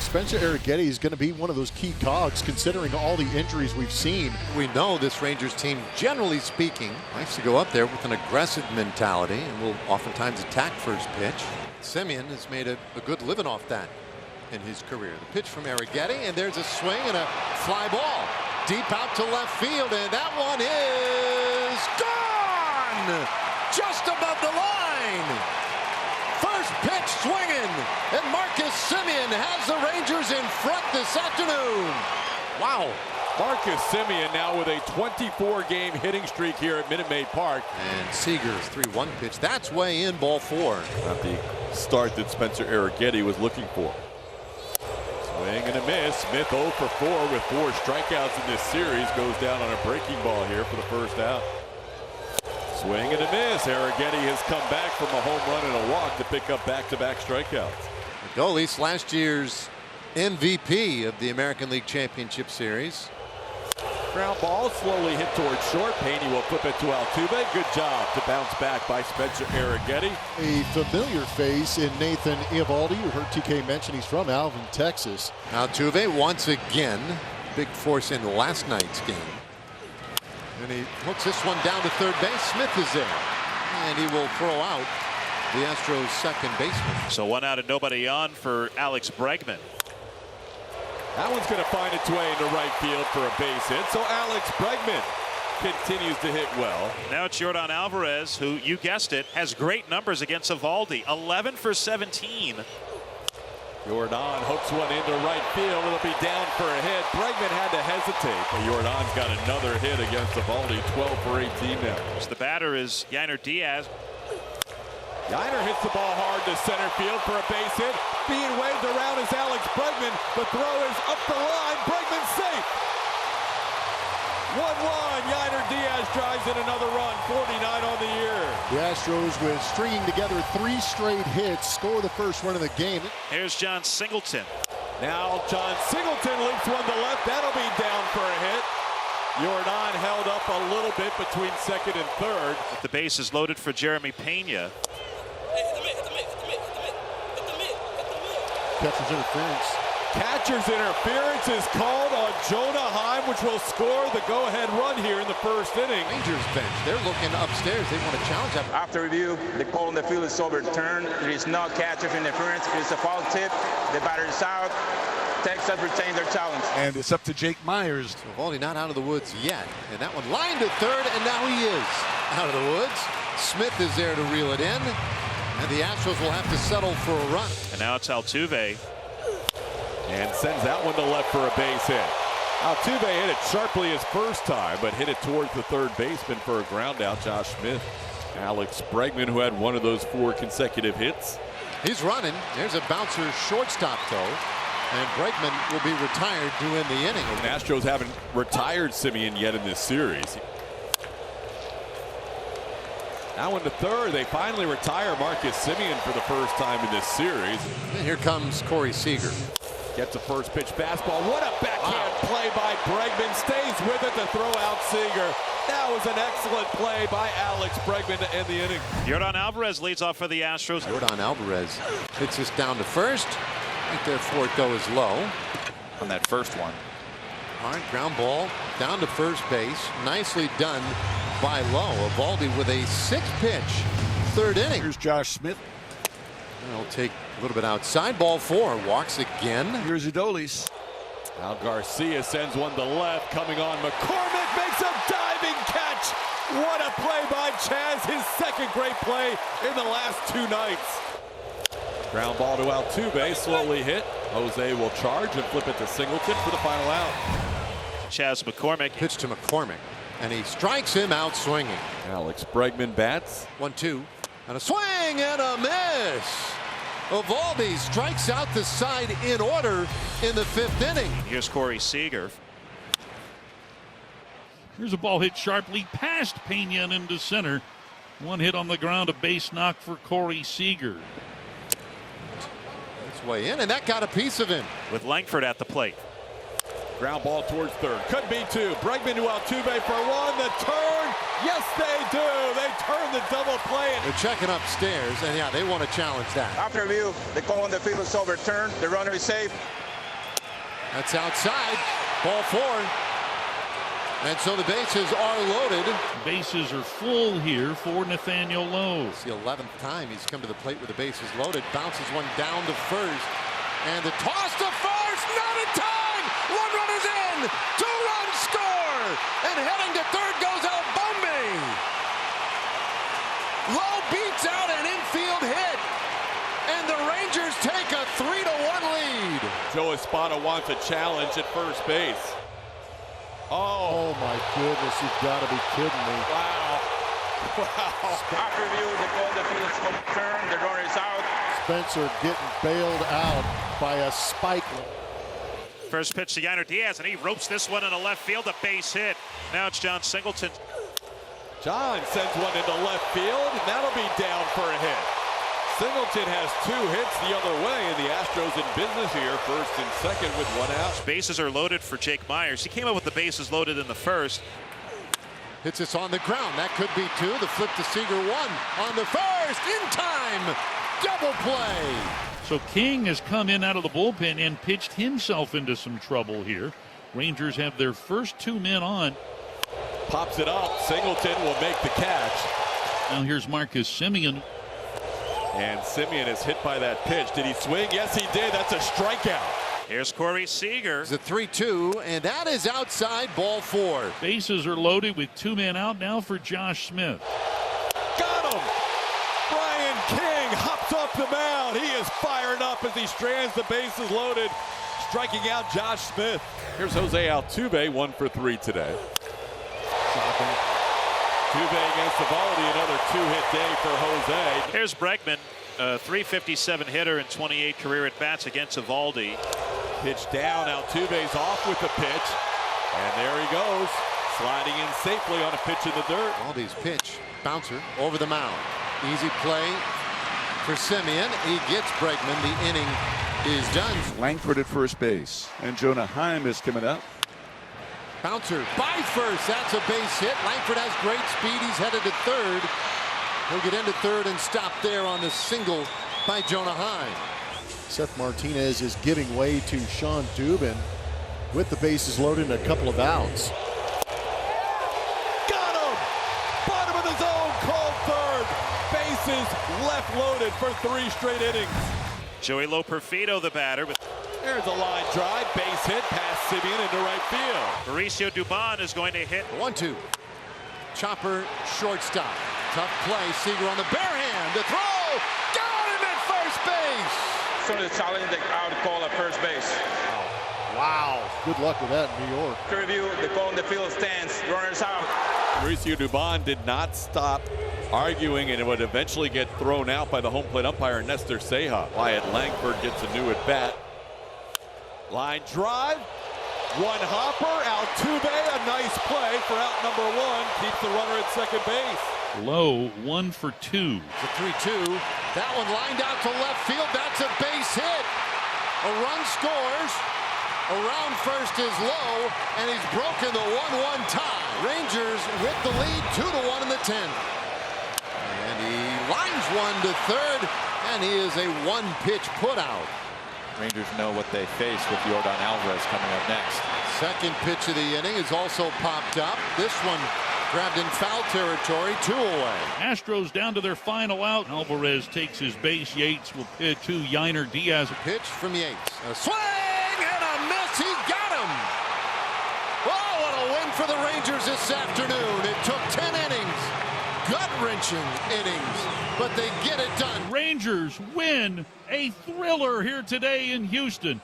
Spencer Arrighetti is going to be one of those key cogs considering all the injuries we've seen. We know this Rangers team, generally speaking, likes to go up there with an aggressive mentality and will oftentimes attack first pitch. Semien has made a good living off that in his career. The pitch from Arrighetti, and there's a swing and a fly ball deep out to left field, and that one is gone just above the line. First pitch swinging, and Marcus Semien has the Rangers in front this afternoon. Wow. Marcus Semien now with a 24-game hitting streak here at Minute Maid Park. And Seager's 3-1 pitch. That's way in, ball 4. Not the start that Spencer Arrighetti was looking for. Swing and a miss. Smith 0 for 4 with 4 strikeouts in this series. Goes down on a breaking ball here for the first out. Swing and a miss. Arrighetti has come back from a home run and a walk to pick up back-to-back strikeouts. Adolis, last year's MVP of the American League Championship Series. Ground ball slowly hit towards short. Paney will flip it to Altuve. Good job to bounce back by Spencer Arrighetti. A familiar face in Nathan Eovaldi. You heard TK mention he's from Alvin, Texas. Altuve once again, big force in last night's game. And he hooks this one down to third base. Smith is there. And he will throw out the Astros' second baseman. So 1 out and nobody on for Alex Bregman. That one's going to find its way into right field for a base hit. So Alex Bregman continues to hit well. Now it's Yordan Alvarez, who, you guessed it, has great numbers against Eovaldi. 11 for 17. Yordan hooks one into right field. It'll be down for a hit. Bregman had to hesitate, but Yordan's got another hit against Eovaldi. 12 for 18 now. So the batter is Yainer Diaz. Yainer hits the ball hard to center field for a base hit. Being waved around is Alex Bregman. The throw is up the line. Bregman safe. 1-1. Yainer Diaz drives in another run. 49 on the year. The Astros, with stringing together 3 straight hits, score the first run of the game. Here's John Singleton. Now John Singleton leaps one to left. That'll be down for a hit. Yordan held up a little bit between second and third. The base is loaded for Jeremy Pena. Catcher's interference. Catcher's interference is called on Jonah Heim, which will score the go-ahead run here in the first inning. Rangers bench, they're looking upstairs. They want to challenge that. After review, the call on the field is overturned. There is no catcher's interference. It's a foul tip. The batter is out. Texas retains their challenge. And it's up to Jake Myers. Eovaldi not out of the woods yet. And that one lined to third, and now he is out of the woods. Smith is there to reel it in. And the Astros will have to settle for a run. And now it's Altuve. And sends that one to left for a base hit. Altuve hit it sharply his first time, but hit it towards the third baseman for a ground out. Josh Smith. Alex Bregman, who had one of those 4 consecutive hits. He's running. There's a bouncer shortstop, though. And Bregman will be retired to end the inning. The Astros haven't retired Semien yet in this series. Now into third, they finally retire Marcus Semien for the first time in this series. And here comes Corey Seager. Gets a first pitch fastball. What a backhand play by Bregman. Stays with it to throw out Seager. That was an excellent play by Alex Bregman to end the inning. Yordan Alvarez leads off for the Astros. Yordan Alvarez hits this down to first. Right there for it, though, is low. On that first one. Hard ground ball down to first base. Nicely done by Lowe. Eovaldi with a 6-pitch third inning. Here's Josh Smith. He'll take a little bit outside. Ball 4. Walks again. Here's Adolis. Al Garcia sends one to left. Coming on, McCormick makes a diving catch. What a play by Chaz. His second great play in the last 2 nights. Ground ball to Altuve. Slowly hit. Jose will charge and flip it to Singleton for the final out. Chaz McCormick. Pitch to McCormick. And he strikes him out swinging. Alex Bregman bats. 1-2. And a swing and a miss. Eovaldi strikes out the side in order in the 5th inning. Here's Corey Seager. Here's a ball hit sharply past Pena and into center. One hit on the ground, a base knock for Corey Seager. It's way in, and that got a piece of him. With Langford at the plate. Ground ball towards third. Could be 2. Bregman to Altuve for 1. The turn. Yes, they do. They turn the double play. They're checking upstairs, and yeah, they want to challenge that. After review, the call on the field is overturned. The runner is safe. That's outside. Ball 4. And so the bases are loaded. Bases are full here for Nathaniel Lowe. It's the 11th time he's come to the plate with the bases loaded. Bounces one down to first. And the toss to first. Not in time. 1 run is in. 2-run score. And heading to third goes Albumbi. Lowe beats out an infield hit. And the Rangers take a 3-1 lead. Joe Espada wants a challenge at first base. Oh my goodness, you've got to be kidding me. Wow. After review, they call the field overturned. The runner is out. Spencer getting bailed out by a spike. First pitch to Yainer Diaz, and he ropes this one into left field, a base hit. Now it's John Singleton. John sends one into left field, and that'll be down for a hit. Singleton has 2 hits the other way, and the Astros in business here, first and second with 1 out. Bases are loaded for Jake Myers. He came up with the bases loaded in the first. Hits us on the ground. That could be 2. The flip to Seager 1 on the first. In time. Double play. So King has come in out of the bullpen and pitched himself into some trouble here. Rangers have their first 2 men on. Pops it up. Singleton will make the catch. Now here's Marcus Semien. And Semien is hit by that pitch. Did he swing? Yes, he did. That's a strikeout. Here's Corey Seager. It's a 3-2, and that is outside. Ball 4. Bases are loaded with 2 men out now for Josh Smith. Got him. Brian King hops off the mound. He is fired up as he strands the bases loaded, striking out Josh Smith. Here's Jose Altuve, 1 for 3 today. Altuve against Eovaldi, another 2-hit day for Jose. Here's Bregman, a .357 hitter and 28 career at-bats against Eovaldi. Pitch down. Altuve's off with the pitch. And there he goes, sliding in safely on a pitch in the dirt. Eovaldi's pitch. Bouncer over the mound. Easy play for Semien. He gets Bregman. The inning is done. Langford at first base. And Jonah Heim is coming up. Bouncer by first. That's a base hit. Langford has great speed. He's headed to third. He'll get into third and stop there on the single by Jonah Heim. Seth Martinez is giving way to Sean Dubin with the bases loaded and a couple of outs. Got him! Bottom of the zone, called third. Bases left loaded for 3 straight innings. Joey Loperfido, the batter. There's a line drive, base hit past Semien into right field. Mauricio Dubon is going to hit. 1-2. Chopper, shortstop. Tough play. Seager on the bare hand. The throw. Got him at first base. So the challenge, the out call at first base. Wow. Good luck with that in New York. After review, they call in the field stance. Runners out. Mauricio Dubon did not stop arguing, and it would eventually get thrown out by the home plate umpire Nestor Ceja. Wyatt Langford gets a new at bat. Line drive, 1 hopper. Altuve, a nice play for out number 1. Keeps the runner at second base. Lowe 1 for 2. It's a 3-2. That one lined out to left field. That's a base hit. A run scores. Around first is Lowe, and he's broken the 1-1 tie. Rangers with the lead 2-1 in the 10th. And he lines one to third, and he is a 1-pitch putout. Rangers know what they face with Yordan Alvarez coming up next. Second pitch of the inning is also popped up. This one grabbed in foul territory, 2 away. Astros down to their final out. Alvarez takes his base. Yates will pitch to Yainer Diaz. Pitch from Yates. A swing and a miss. He got him. Oh, what a win for the Rangers this afternoon. It took 10 innings. Gut-wrenching innings, but they get it done. Rangers win a thriller here today in Houston.